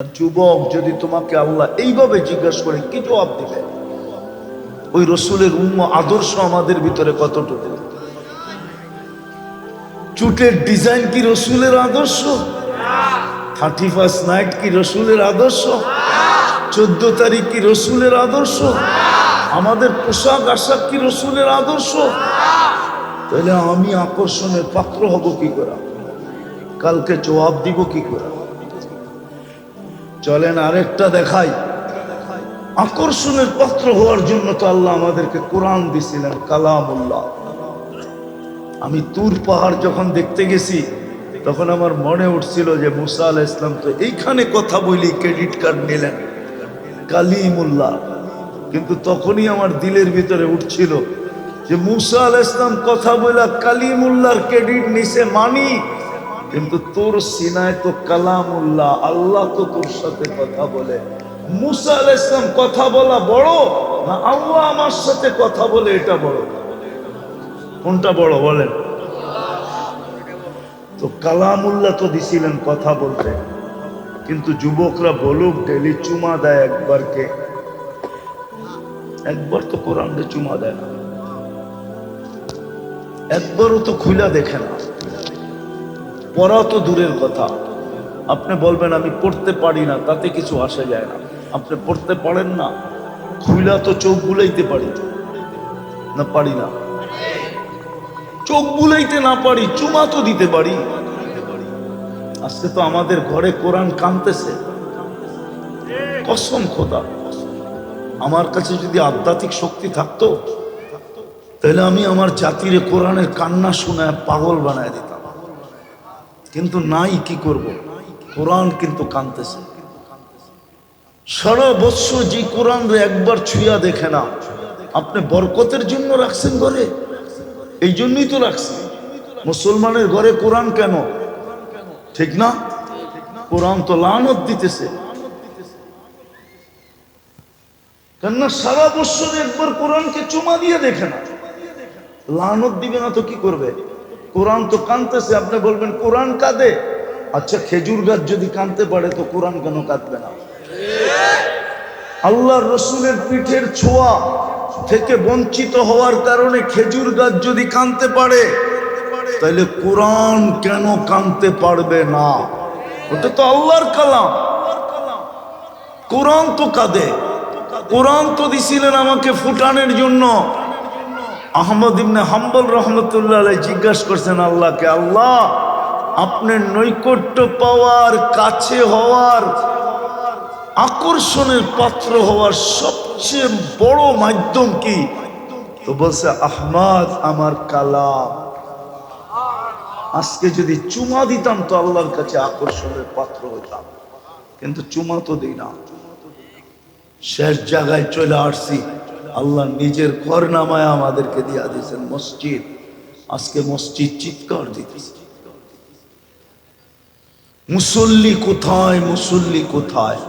যুবক যদি তোমাকে আল্লাহ এইভাবে জিজ্ঞাসা করে কি জবাব দিবে? ওই রসুলের আদর্শ আমাদের ভিতরে কতটুকু? চুটের ডিজাইন কি রসুলের আদর্শ? 31 নাইট কি রসুলের আদর্শ? 14 তারিখ কি রসুলের আদর্শ? আমাদের পোশাক আশাক কি রসুলের আদর্শ? তাহলে আমি আকর্ষণের পাত্র হব কি করে? কালকে জবাব দিব কি করে? চলেন আরেকটা দেখাই। আকর্ষণের পাত্র হওয়ার জন্য তো আল্লাহ আমাদেরকে কোরআন দিছিলেন, কালামুল্লাহ। আমি তুর পাহাড় যখন দেখতে গেছি তখন আমার মনে উঠছিল যে মুসা আলাইহিস সালাম তো এইখানে কথা বলি ক্রেডিট কার্ড নিলেন কালিমুল্লাহ, কিন্তু তখনই আমার দিলের ভিতরে উঠছিল যে মুসা আলাইহিস সালাম কথা বলা কালিমুল্লাহর ক্রেডিট নিছে মানি, কিন্তু তোর সিনায় তো কালামুল্লাহ, আল্লাহ তো তোর সাথে কথা বলে। মুসা আলাইহিস সালাম কথা বলা বড় না আল্লাহ আমার সাথে কথা বলে এটা বড়? কোনটা বড় বলেন? তো কালামুল্লাহ তো দিছিলেন কথা বলতে, কিন্তু যুবকরা বলুক ডেলি চুমা দেয় একবার, কে একবার তো কোরআনে চুমা দেয় না, একবারও তো খুলা দেখে না। পড়া তো দূরের কথা, আপনি বলবেন আমি পড়তে পারি না, তাতে কিছু আসে যায় না। আপনি পড়তে পারেন না, খুলা তো চোখ বুলাইতে পারি না? পারি না? চোখ বুলাইতে না পারি, চুমা তো দিতে পারি। আজকে তো আমাদের ঘরে কোরআন কাঁদতেছে, কসম খোদা। আমার কাছে যদি আধ্যাত্মিক শক্তি থাকতো তাহলে আমি আমার জাতির কোরআনের কান্না শোনায় পাগল বানায় দিতাম, কিন্তু নাই, কি করব? কোরআন কিন্তু কাঁদতেছে। সারা বৎসর যে কোরআন একবার ছুঁয়া দেখে না, আপনি বরকতের জন্য রাখছেন ঘরে, এই জন্যই তো রাখছেন। মুসলমানের ঘরে কোরআন কেন? ঠিক না? কোরআন তো লানত দিতেছে, কেননা সারা বৎসর একবার কোরআনকে চুমা দিয়ে দেখে না, লানত দিবে না তো কি করবে? কোরআন তো কাঁদতেছে। আপনি বলবেন কোরআন কাঁদে, আচ্ছা খেজুর গাছ যদি কাঁদতে পারে তো কোরআন কেন কাঁদবে না? আল্লাহর রসুলের পিঠের ছোঁয়া থেকে বঞ্চিত হওয়ার কারণে খেজুর গাছ যদি কাঁদতে পারে, তাহলে কোরআন কেন কাঁদতে পারবে না? ওটা তো আল্লাহর কালাম, কোরআন তো কাঁদে। কোরআন তো দিছিলেন আমাকে ফুটানোর জন্য। আহমদ ইবনে হাম্বল রহমতুল্লাহ আলাইহি জিজ্ঞাসা করছেন আল্লাহকে, আল্লাহ আপনার নৈকট্য পাওয়ার, কাছে হওয়ার, আকর্ষণের পাত্র হওয়ার সবচেয়ে বড় মাধ্যম কি? তো বলছে আহমদ আমার কালাম। আজকে যদি চুমা দিতাম তো আল্লাহর কাছে আকর্ষণের পাত্র হইতাম, কিন্তু চুমা তো দিই না। শেষ জায়গায় চলে আসছি, আল্লাহ নিজের ঘর নামায় আমাদেরকে দিয়া দিয়েছেন মসজিদ। আজকে মসজিদ চিৎকার দিতেছে, মুসল্লি কোথায়, মুসল্লি কোথায়?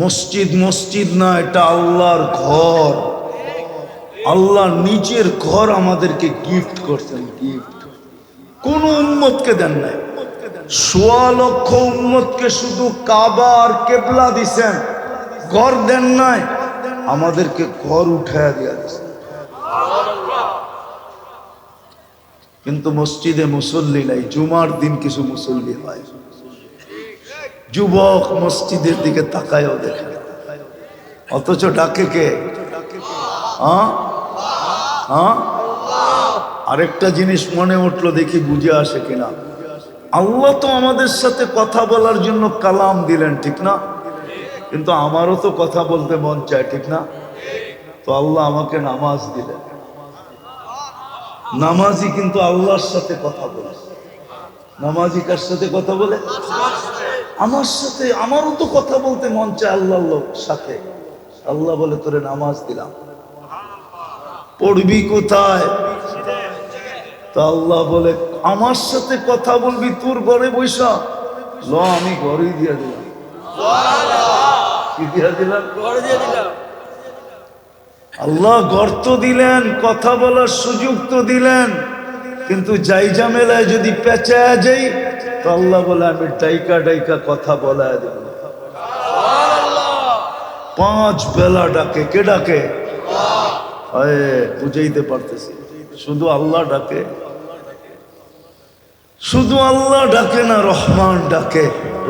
মসজিদ মসজিদ না, এটা আল্লাহর ঘর। আল্লাহ নিজের ঘর আমাদেরকে গিফট করছেন, গিফট। কোন উম্মতকে দেন নাই। ১৬ লক্ষ উম্মতকে শুধু কাবা আর কেবলা দিছেন, ঘর দেন নাই। আমাদেরকে ঘর উঠায়া দিয়া দিছেন, কিন্তু মসজিদে মুসল্লি নাই। জুমার দিন কিছু মুসল্লি হয়, যুবক মসজিদের দিকে তাকায়ও দেখে, অথচ ডাকে কে? আরেকটা জিনিস মনে উঠলো, দেখি বুঝে আসে কিনা। আল্লাহ তো আমাদের সাথে কথা বলার জন্য কালাম দিলেন, ঠিক না? কিন্তু আমারও তো কথা বলতে মন চায়, ঠিক না? তো আল্লাহ আমাকে নামাজ দিলেন। নামাজি কিন্তু আল্লাহর সাথে কথা বলে। নামাজি কার সাথে কথা বলে? আমার সাথে। আমারও তো কথা বলতে মন চায় আল্লাহর সাথে। আল্লাহ বলে তোরে নামাজ দিলাম, পড়বি কোথায়? তো আল্লাহ বলে আমার সাথে কথা বলবি তোর ঘরে বৈশা। ল আমি ঘরেই দিয়া দিলাম। কি দিয়া দিলাম? ঘরে দিয়ে দিলাম। আল্লাহ ঘর তো দিলেন, কথা বলার সুযোগ তো দিলেন, কিন্তু যাই ঝামেলায় যদি পেঁচায় যাই তো আল্লাহ বলে আমি ডাইকা ডাইকা কথা বলায় দেব। 5 বেলা ডাকে। কে ডাকে? বুঝাইতে পারতেছি, শুধু আল্লাহ ডাকে। শুধু আল্লাহ ডাকে না, রহমান ডাকে,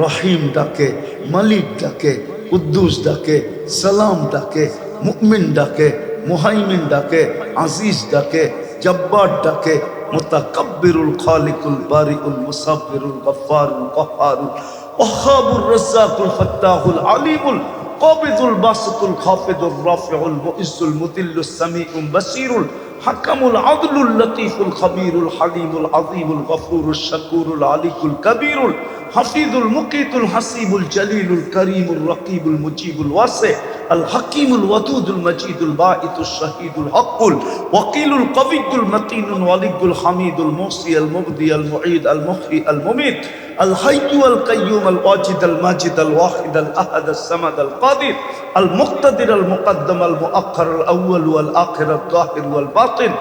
রহিম ডাকে, মালিক ডাকে, কুদ্দুস ডাকে, সালাম ডাকে, মুমিন ডাকে, মুহাইমিন ডাকে, আজিজ ডাকে, জব্বার ডাকে, মুতাকাব্বিরুল খালিকুল বারিউল মুসাব্বিরুল গফফারুল কহ্হারুল ওয়াহ্হাবুর রাজ্জাকুল ফাত্তাহুল আলিমুল কাবিদুল বাসিতুল খাফিদুর রাফিউল মুইজ্জুল মুদিল্লুস সামিউল বাসীরুল হাকামুল আদলুল লতীফুল খবীরুল হালিমুল আযীমুল গফুরুশ শাকুরুল আলিকুল কবীরুল হাফিজুল মুকিতুল হাসিবুল জলিলুল করিমুল রকিবুল মুজিবুল ওয়াসি আল হাকিমুল ওয়াদুদুল মজিদুল বাঈতুশ শাহীদুল হকুল ওয়াকিলুল কবিয়ুল মতিনুল ওয়ালিয়ুল হামিদুল মুসি আল মুবদি আল মুঈদ আল মুহয়ি আল মুমীত الحي القيوم الواجد الماجد الواحد الأحد الصمد القادر المقتدر المقدم المؤخر الأول والآخر الظاهر والباطن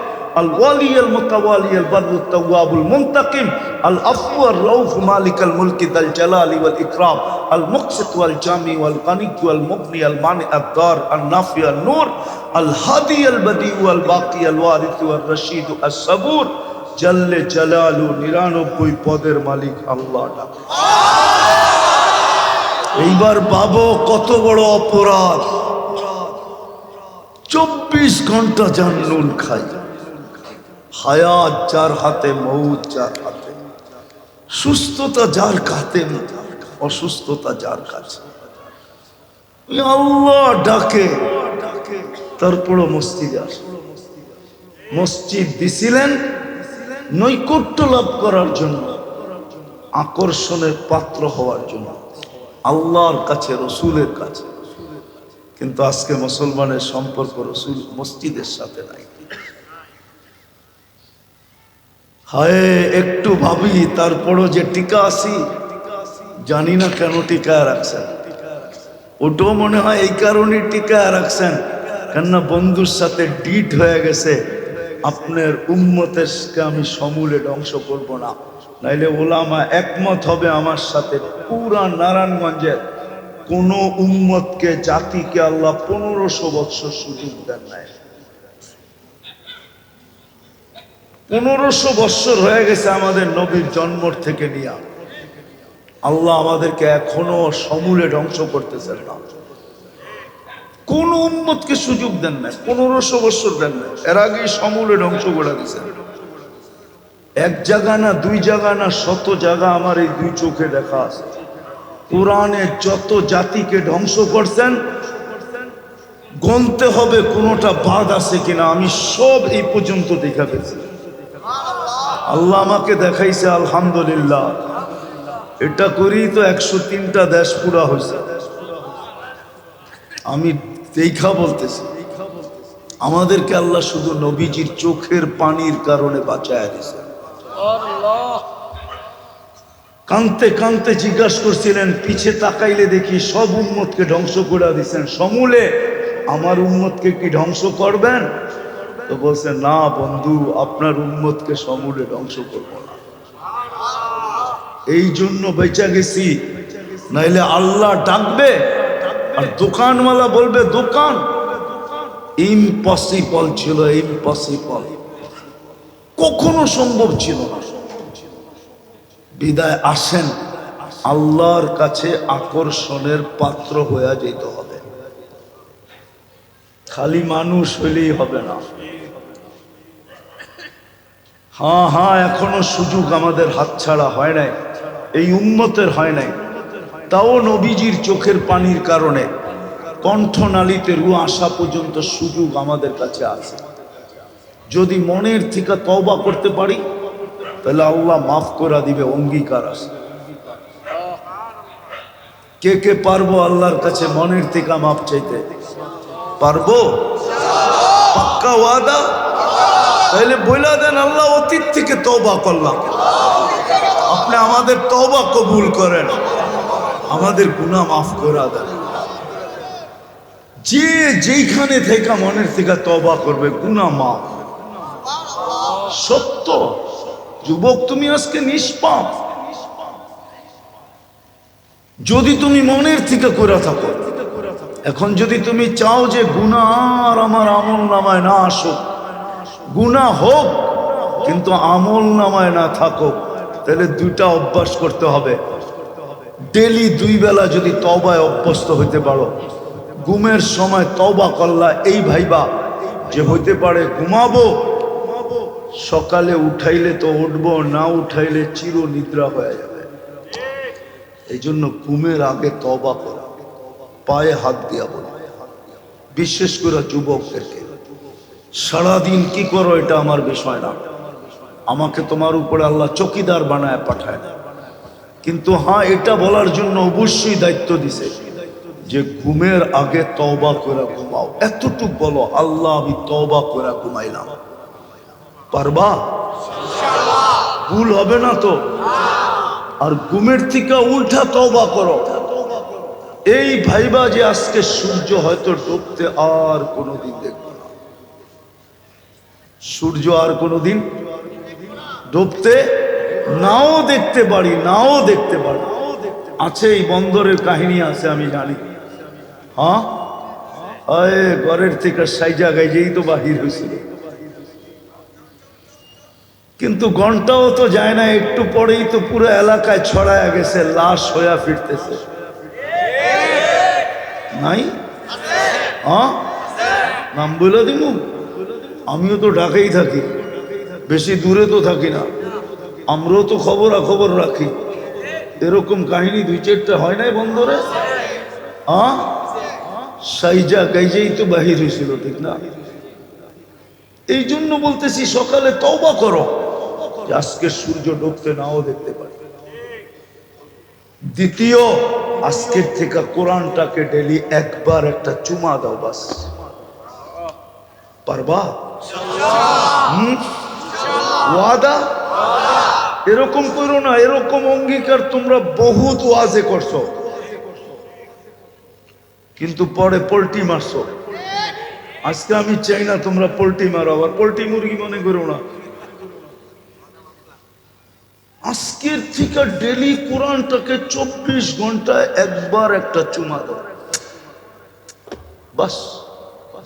الوالي المتوالي البر التواب المنتقم العفو الرؤوف مالك الملك ذا الجلال والإكرام المقسط والجامع والغني والمغني المانع الضار النافع النور الهادي البديع والباقي الوارث والرشيد الصبور জাল্লে জালালু 99 পদের মালিক আল্লাহ ডাকে। এইবার ভাবো কত বড় অপরাধ। 24 ঘন্টা জান্নুল খাই, হায়াত যার হাতে, মৌত যার হাতে, সুস্থতা যার কাছে, অসুস্থতা যার কাছে। আল্লাহ ডাকে, তারপরও মসজিদে আসে। মসজিদ দিছিলেন নৈকট্য লাভ করার জন্য, আকর্ষণের পাত্র হওয়ার জন্য, আল্লাহর কাছে, রসুলের কাছে। কিন্তু আজকে মুসলমানের সম্পর্ক রসুল মসজিদের সাথে নাই। হায় একটু ভাবি, তারপরও যে টিকা আসি, জানি না কেন টিকায় রাখছেন। ওটাও মনে হয় এই কারণে টিকায় রাখছেন, কেননা বন্ধুর সাথে ডিট হয়ে গেছে, আপনার উম্মতকে আমি সমূলে ধ্বংস করব না, নাইলে ওলামা একমত হবে আমার সাথে। পুরা নারায়ণগঞ্জের কোন উম্মতকে, জাতিকে আল্লাহ 1500 বছর সুযোগ দেন নাই। 1500 বছর হয়ে গেছে আমাদের নবীর জন্ম থেকে নিয়ে। আল্লাহ আমাদেরকে এখনো সমূলে ধ্বংস করতেছেন না। কোন উম্মতকে সুযোগ দেন না, 1500 বছর দেন না, এর আগেই সমূলে ধ্বংস করে দিয়েছেন। এক জায়গা না, 2 জায়গা না, 100 জায়গা আমার এই 2 চোখে দেখা আছে। কোরআনে যত জাতিকে ধ্বংস করছেন, গণতে হবে কোনটা বাদ আছে কিনা। আমি সব এই পর্যন্ত দেখা গেছি। আল্লাহ আমাকে দেখাইছে, আলহামদুলিল্লাহ। এটা করেই তো 103টা দেশ পুরা হয়েছে। আমি দেখা বলতেছি, আমাদেরকে আল্লাহ শুধু নবীজির চোখের পানির কারণে বাঁচায় দিয়েছে। কাঁদতে কাঁদতে জিজ্ঞাসা করছিলেন, পিছে তাকাইলে দেখি সব উম্মতকে ধ্বংস করে দিয়েছেন, সমূলে আমার উম্মতকে কি ধ্বংস করবেন? তো বলছে, না বন্ধু, আপনার উম্মতকে সমূলে ধ্বংস করব না। এই জন্য বেঁচে গেছি, নাইলে আল্লাহ ডাকবে আর দোকানওয়ালা বলবে দোকান। ইম্পসিবল ছিল, ইম্পসিবল, কখনো সম্ভব ছিল না। বিদায় আসেন, আল্লাহর কাছে আকর্ষণের পাত্র হয়ে যেতে হবে। খালি মানুষ হইলেই হবে না। হ্যাঁ, এখনো সুযোগ আমাদের হাতছাড়া হয় নাই, এই উম্মতের হয় নাই। তাও নবীজির চোখের পানির কারণে কণ্ঠনালীতে রু আসা পর্যন্ত সুযোগ আমাদের কাছে আছে। যদি মনের থেকে তওবা করতে পারি, তাহলে আল্লাহ মাফ করে দিবে, অঙ্গীকার আছে। কে কে পারবো আল্লাহর কাছে মনের থেকে মাফ চাইতে? পারবো? পাক্কা ওয়াদা? তাহলে বইলা দেন, আল্লাহ অতীত থেকে তওবা করলাম, আপনি আমাদের তওবা কবুল করেন, আমাদের গুনাহ মাফ করে দেন। যে যেইখানে থেকে মনের থেকে তওবা করবে, গুনাহ মাফ। সত্য যুবক, তুমি আজকে নিষ্পাপ। যদি তুমি মনের থেকে করে থাকো, এখন যদি তুমি চাও যে গুনাহ আর আমার আমল নামায় না আসুক, গুনাহ হোক কিন্তু আমল নামায় না থাকুক, তাহলে দুইটা অভ্যাস করতে হবে। ডেলি 2 বেলা যদি তওবায় অভ্যস্ত হইতে পারো, ঘুমের সময় তওবা করলা এই ভাইবা যে হইতে পারে ঘুমাবো, সকালে উঠাইলে তো উঠবো, না উঠাইলে চির নিদ্রা হয়ে যাবে। এই জন্য ঘুমের আগে তওবা করো, পায়ে হাত দিয়া বলো, বিশেষ করে যুবকদেরকে, সারাদিন কি করো এটা আমার বিষয় না, আমাকে তোমার উপরে আল্লাহ চকিদার বানায় পাঠায় না, কিন্তু হ্যাঁ এটা বলার জন্য অবশ্যই দায়িত্ব দিছে যে ঘুমের আগে তওবা করে ঘুমাও। এতটুক বলো, আল্লাহ আমি তওবা করে ঘুমাইলাম। পারবা? ভুল হবে না তো? আর ঘুমের থেকে উল্টা তওবা করো, এই ভাইবা যে আজকে সূর্য হয়তো ডুবতে আর কোনোদিন দেখবো না, সূর্য আর কোনোদিন ডুবতে নাও দেখতে পারি, নাও দেখতে পারি। আছে এই বন্দরের কাহিনী আছে, আমি জানি। হ্যাঁ, ঘরের থেকে সাইজা গাইজেই তো বাহির হয়েছিল, কিন্তু ঘন্টাও তো যায় না, একটু পরেই তো পুরো এলাকায় ছড়ায় গেছে, লাশ হইয়া ফিরতেছে। নাই? হ্যাঁ, নাম বলে দিব? আমিও তো ঢাকাই থাকি, বেশি দূরে তো থাকি না, আমরাও তো খবর রাখি। এরকম কাহিনী 2-4টা হয় নাই বন্দরে? হ্যাঁ, সাইজা গাইজেই তো বাহির হয়েছিল, ঠিক না? এই জন্য বলতেছি সকালে তওবা করো, আজকে সূর্য ডুবতে নাও দেখতে পারি। দ্বিতীয়, আজকের থেকে কোরআনটাকে ডেলি একবার একটা চুমা দাও, বাস। পারবা? ওয়াদা? এরকম করো না, এরকম অঙ্গীকার তোমরা বহুত ওয়াজে করছো, কিন্তু পরে পোল্ট্রি মারছো। আজকে আমি চাই না তোমরা পোল্ট্রি মারো, আবার পোল্ট্রি মুরগি মনে করো না। আজকের থেকে ডেলি কোরআনটাকে 24 ঘন্টায় একবার একটা চুমা দাও, বাস।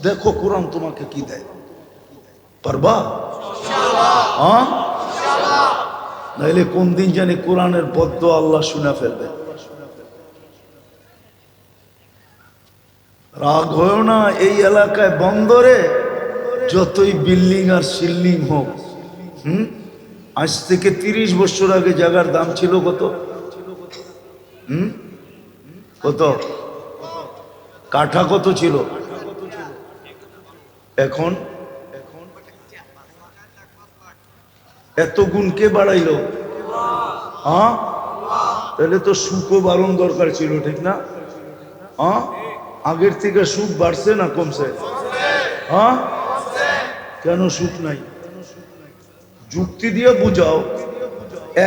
দেখো কোরআন তোমাকে কি দেয়। পারবা? হ্যাঁ, নাইলে কোন দিন জানি কোরআনের বদ্দ আল্লাহ শুনে ফেলবে। রাগ হয় না, এই এলাকায় বন্দরে যতই বিল্ডিং আর সিল্ডিং হোক, আজ থেকে 30 বছর আগে জায়গার দাম ছিল কত? কত? কাঠা কত ছিল? এখন এত গুণ কে বাড়াইল? হ্যাঁ, তাহলে তো সুখও বাড়ন দরকার ছিল, ঠিক না? হ্যাঁ, আগের থেকে সুখ বাড়ছে না কমছে? হ্যাঁ, কেন সুখ নাই? যুক্তি দিয়ে বুঝাও।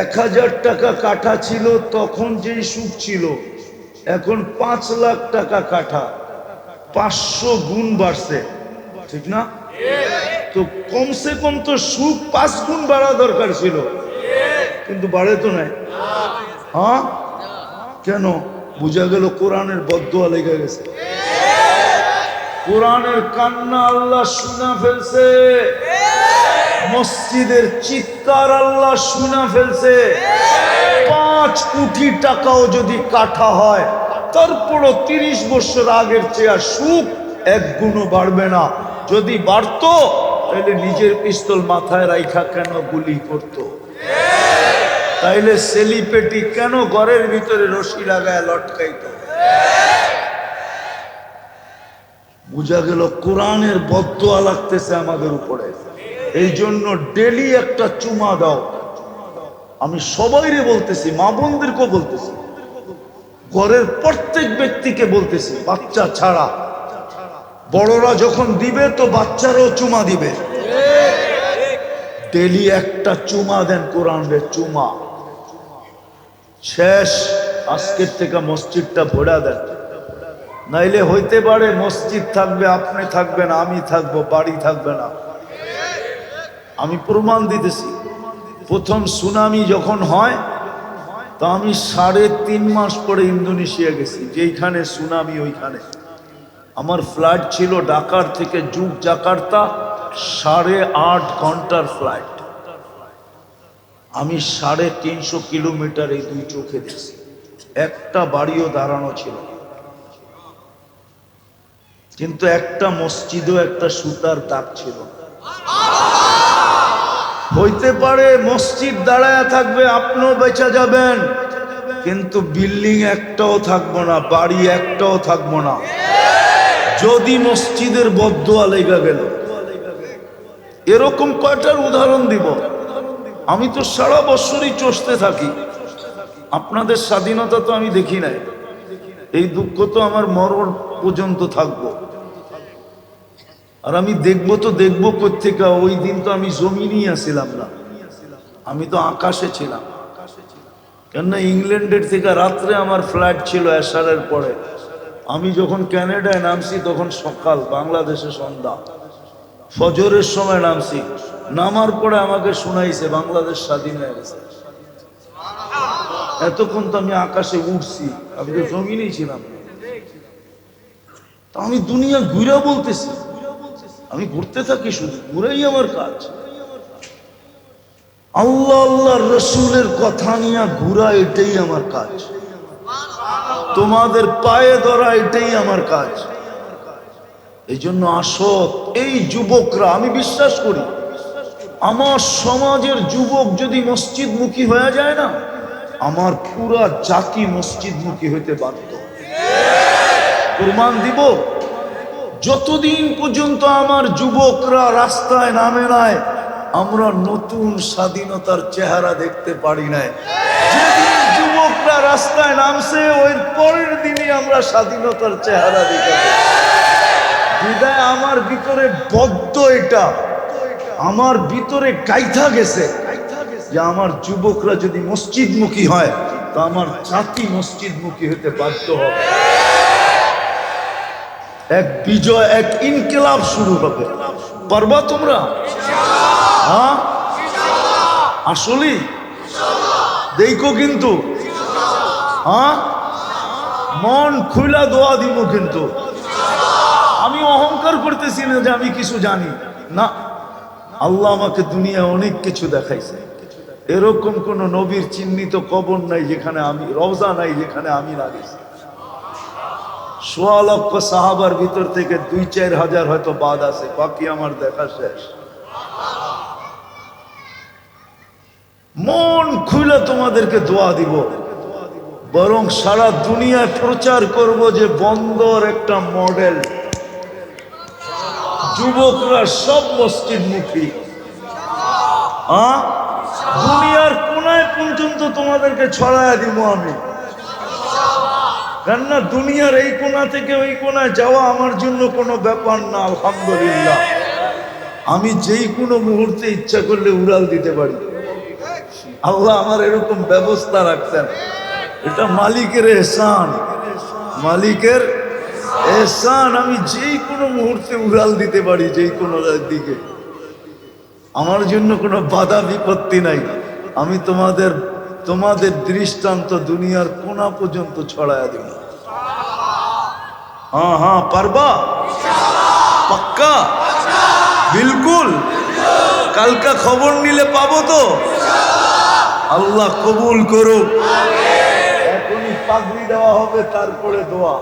1000 টাকা কাঠা ছিল তখন যেই সুখ ছিল, এখন 5 লাখ টাকা কাঠা, 500 গুণ বাড়ছে, ঠিক না? তো কমসে কম তো সুখ 5 গুণ বাড়া দরকার ছিল, কিন্তু বাড়ে তো নাই। হ্যাঁ, কেন? বুঝা গেল কোরআনের বদদুয়া লেগে গেছে, কোরআনের কান্না আল্লাহ শুনা ফেলছে, মসজিদের চিৎকার আল্লাহ শুনা ফেলছে। 5 কোটি টাকাও যদি কাঠা হয়, তারপরও 30 বছর আগের চেয়ে সুখ 1 গুণও বাড়বে না। যদি বাড়তো তাহলে নিজের পিস্তল মাথায় রাইখা কেন গুলি করত? তাইলে সেলিপেটি কেন ঘরের ভিতরে রশি লাগায় লটকাইত? বুঝা গেল কোরআনের বদদুয়া লাগতেছে আমাদের উপরে। এই জন্য ডেলি একটা চুমা দাও। আমি সবাইরে বলতেছি, মা বোনদেরকেও বলতেছি, ঘরের প্রত্যেক ব্যক্তিকে বলতেছি, বাচ্চা ছাড়া। বড়রা যখন দিবে তো বাচ্চারাও চুমা দিবে। ডেলি একটা চুমা দেন কোরআনের, চুমা। শেষ, আজকের থেকে মসজিদটা ভরা দেন। নাইলে হইতে পারে মসজিদ থাকবে, আপনি থাকবেন, আমি থাকবো, বাড়ি থাকবে না। আমি প্রমাণ দিতেছি। প্রথম সুনামি যখন হয় তো আমি 3.5 মাস পরে ইন্দোনেশিয়া গেছি, যেইখানে সুনামি ওইখানে। আমার ফ্লাইট ছিল ঢাকার থেকে জুগ জাকার্তা 8.5 ঘন্টার ফ্লাইট। আমি 350 কিলোমিটার এই দুই চোখে দেখছি, একটা বাড়িও দাঁড়ানো ছিল না। কিন্তু একটা মসজিদও একটা সুতার দাগ ছিল না। হইতে পারে মসজিদ দাঁড়ায় থাকবে, আপনিও বেঁচে যাবেন, কিন্তু বিল্ডিং একটাও থাকবো না, বাড়ি একটাও থাকবো না, যদি মসজিদের বদদোয়া লেগে গেল। এরকম কয়টার উদাহরণ দিব। আমি তো সারা বছরই চষতে থাকি, আপনাদের স্বাধীনতা তো আমি দেখি নাই, এই দুঃখ তো আমার মরণ পর্যন্ত থাকবো। আর আমি দেখবো তো দেখবো কোত্থেকে, ওই দিন তো আমি জমিনই আসছিলাম না, আমি তো আকাশে ছিলাম। কেননা ইংল্যান্ডের থেকে রাত্রে আমার ফ্লাইট ছিল এশারের পরে। আমি যখন ক্যানাডায় নামছি তখন সকাল, বাংলাদেশে সন্ধ্যা, ফজরের সময় নামছি। নামার পরে আমাকে শোনাইছে বাংলাদেশ স্বাধীন হয়ে গেছে। এতক্ষণ তো আমি আকাশে উঠছি, আমি তো জমিনেই ছিলাম। তা আমি দুনিয়া ঘুরা বলতেছি, আমি ঘুরতে থাকি, শুধু ঘুরেই আমার কাজ। আল্লাহ আল্লাহ রসুলের কথা নিয়ে ঘুরা, এটাই আমার কাজ। তোমাদের পায়ে ধরা, এটাই আমার কাজ। এই জন্য আসো, এই যুবকরা, আমি বিশ্বাস করি আমার সমাজের যুবক যদি মসজিদমুখী হয়ে যায় না, আমার পুরা জাতি মসজিদমুখী হইতে বাধ্য। প্রমাণ দিব, যতদিন পর্যন্ত আমার যুবকরা রাস্তায় নামে নাই, আমরা নতুন স্বাধীনতার চেহারা দেখতে পারি নাই। যেদিন যুবকরা রাস্তায় নামছে, ওই পরের দিনই আমরা স্বাধীনতার চেহারা দেখে। বিদায় আমার ভিতরে বদ্ধ, এটা আমার ভিতরে গাইথা গেছে যে আমার যুবকরা যদি মসজিদমুখী হয়, তো আমার জাতি মসজিদমুখী হতে বাধ্য হবে। এক বিজয়, এক ইনকিলাব শুরু হবে। পারবা তোমরা? হ্যাঁ, আসলে দেখো, কিন্তু হ্যাঁ, মন খুলা দোয়া দিব। কিন্তু আমি অহংকার করতেছি না যে আমি কিছু জানি না। আল্লাহ আমাকে দুনিয়া অনেক কিছু দেখাইছে। এরকম কোন নবীর চিহ্নিত কবর নাই যেখানে আমি, রওজা নাই যেখানে আমি না গেছি। 1.5 লক্ষ সাহাবার ভিতর থেকে 2-4 হাজার হয়তো বাদ আছে, বাকি আমার দেখা শেষ। মন খুলে তোমাদেরকে দোয়া দিব, বরং সারা দুনিয়ায় প্রচার করব যে বন্দর একটা মডেল, যুবকরা সব মসজিদমুখী। দুনিয়ার কোনায় পর্যন্ত তোমাদেরকে ছড়ায় দিব আমি। কেননা দুনিয়ার এই কোনা থেকে ওই কোনায় যাওয়া আমার জন্য কোনো ব্যাপার না। আলহামদুলিল্লাহ, আমি যেই কোনো মুহূর্তে ইচ্ছা করলে উড়াল দিতে পারি। আল্লাহ আমার এরকম ব্যবস্থা রাখছেন, এটা মালিকের এহসান, মালিকের এহসান। আমি যেই কোনো মুহূর্তে উড়াল দিতে পারি, যেই কোনো দিকে। আমার জন্য কোনো বাধা বিপত্তি নাই। আমি তোমাদের দৃষ্টান্ত দুনিয়ার কোনা পর্যন্ত ছড়ায়া দিব। হ্যাঁ হ্যাঁ, পারবা? পাক্কা? বিলকুল? কালকা খবর নিলে পাবো তো? আল্লাহ কবুল করুক। এখনই পাগড়ি দেওয়া হবে, তারপরে দোয়া।